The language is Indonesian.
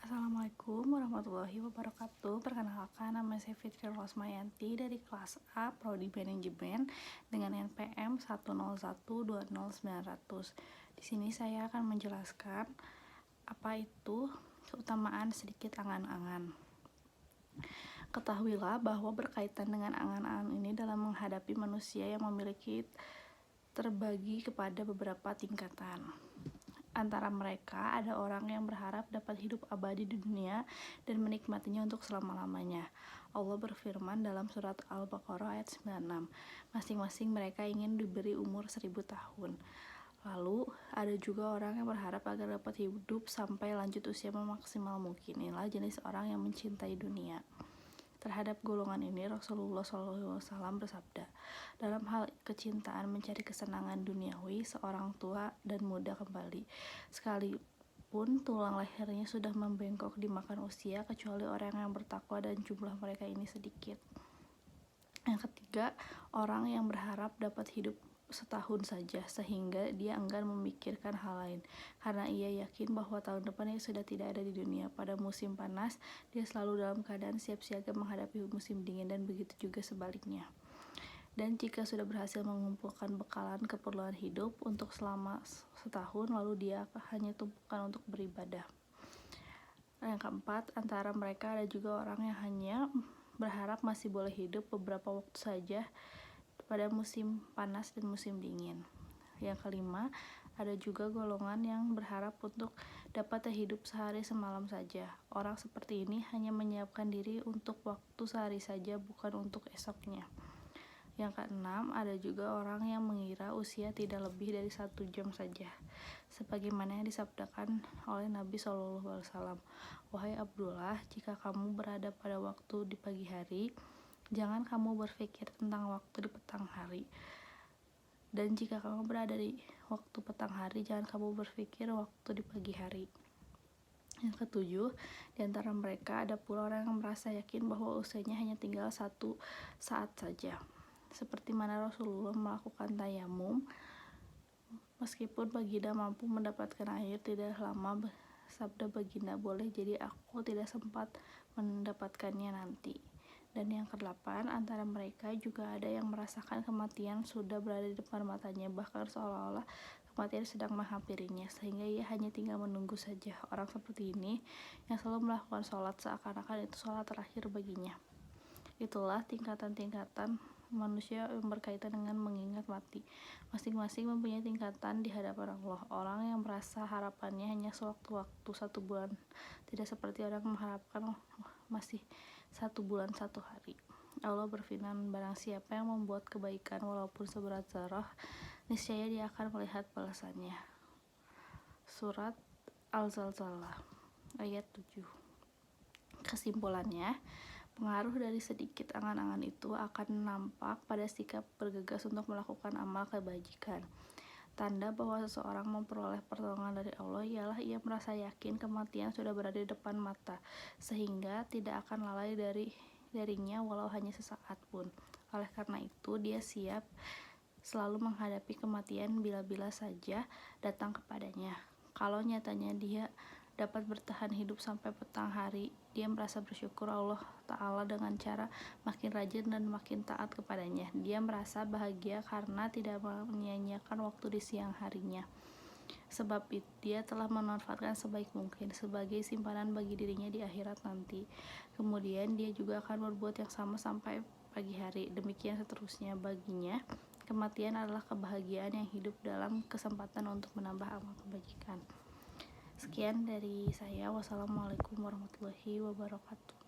Assalamualaikum warahmatullahi wabarakatuh. Perkenalkan, nama saya Fitri Rosmayanti dari kelas A Prodi Manajemen dengan NPM 10120900900. Di sini saya akan menjelaskan apa itu keutamaan sedikit angan-angan. Ketahuilah bahwa berkaitan dengan angan-angan ini dalam menghadapi manusia yang memiliki terbagi kepada beberapa tingkatan. Antara mereka ada orang yang berharap dapat hidup abadi di dunia dan menikmatinya untuk selama-lamanya. Allah berfirman dalam surat Al-Baqarah ayat 96, masing-masing mereka ingin diberi umur 1000 tahun. Lalu ada juga orang yang berharap agar dapat hidup sampai lanjut usia maksimal mungkin. Inilah jenis orang yang mencintai dunia. Terhadap golongan ini Rasulullah SAW bersabda, dalam hal kecintaan mencari kesenangan duniawi, seorang tua dan muda kembali, sekalipun tulang lehernya sudah membengkok dimakan usia, kecuali orang yang bertakwa dan jumlah mereka ini sedikit. Yang ketiga, orang yang berharap dapat hidup setahun saja sehingga dia enggan memikirkan hal lain karena ia yakin bahwa tahun depan ia sudah tidak ada di dunia. Pada musim panas dia selalu dalam keadaan siap siaga menghadapi musim dingin, dan begitu juga sebaliknya. Dan jika sudah berhasil mengumpulkan bekalan keperluan hidup untuk selama setahun, lalu dia hanya tumpukan untuk beribadah. Yang keempat, antara mereka ada juga orang yang hanya berharap masih boleh hidup beberapa waktu saja pada musim panas dan musim dingin. Yang kelima, ada juga golongan yang berharap untuk dapat hidup sehari semalam saja. Orang seperti ini hanya menyiapkan diri untuk waktu sehari saja, bukan untuk esoknya. Yang keenam, ada juga orang yang mengira usia tidak lebih dari 1 jam saja, sebagaimana yang disabdakan oleh Nabi SAW. Wahai Abdullah, jika kamu berada pada waktu di pagi hari, jangan kamu berpikir tentang waktu di petang hari. Dan jika kamu berada di waktu petang hari, jangan kamu berpikir waktu di pagi hari. Yang ketujuh, di antara mereka ada pula orang yang merasa yakin bahwa usianya hanya tinggal 1 saat saja. Seperti mana Rasulullah melakukan tayamum, meskipun baginda mampu mendapatkan air tidak lama, sabda baginda, boleh jadi aku tidak sempat mendapatkannya nanti. Dan yang ke-8, antara mereka juga ada yang merasakan kematian sudah berada di depan matanya, bahkan seolah-olah kematian sedang menghampirinya, sehingga ia hanya tinggal menunggu saja. Orang seperti ini yang selalu melakukan sholat seakan-akan itu sholat terakhir baginya. Itulah tingkatan-tingkatan manusia yang berkaitan dengan mengingat mati. Masing-masing mempunyai tingkatan di hadapan Allah. Orang yang merasa harapannya hanya sewaktu-waktu 1 bulan, tidak seperti orang yang mengharapkan masih 1 bulan 1 hari. Allah berfirman, barang siapa yang membuat kebaikan walaupun seberat zarah, niscaya dia akan melihat balasannya. Surat Al-Zalzalah ayat 7. Kesimpulannya, pengaruh dari sedikit angan-angan itu akan nampak pada sikap bergegas untuk melakukan amal kebajikan. Tanda bahwa seseorang memperoleh pertolongan dari Allah ialah ia merasa yakin kematian sudah berada di depan mata, sehingga tidak akan lalai darinya walau hanya sesaat pun. Oleh karena itu, dia siap selalu menghadapi kematian bila-bila saja datang kepadanya. Kalau nyatanya dia dapat bertahan hidup sampai petang hari, dia merasa bersyukur Allah Ta'ala dengan cara makin rajin dan makin taat kepadanya. Dia merasa bahagia karena tidak menyia-nyiakan waktu di siang harinya, sebab dia telah memanfaatkan sebaik mungkin sebagai simpanan bagi dirinya di akhirat nanti. Kemudian dia juga akan berbuat yang sama sampai pagi hari. Demikian seterusnya baginya. Kematian adalah kebahagiaan yang hidup dalam kesempatan untuk menambah amal kebajikan. Sekian dari saya. Wassalamualaikum warahmatullahi wabarakatuh.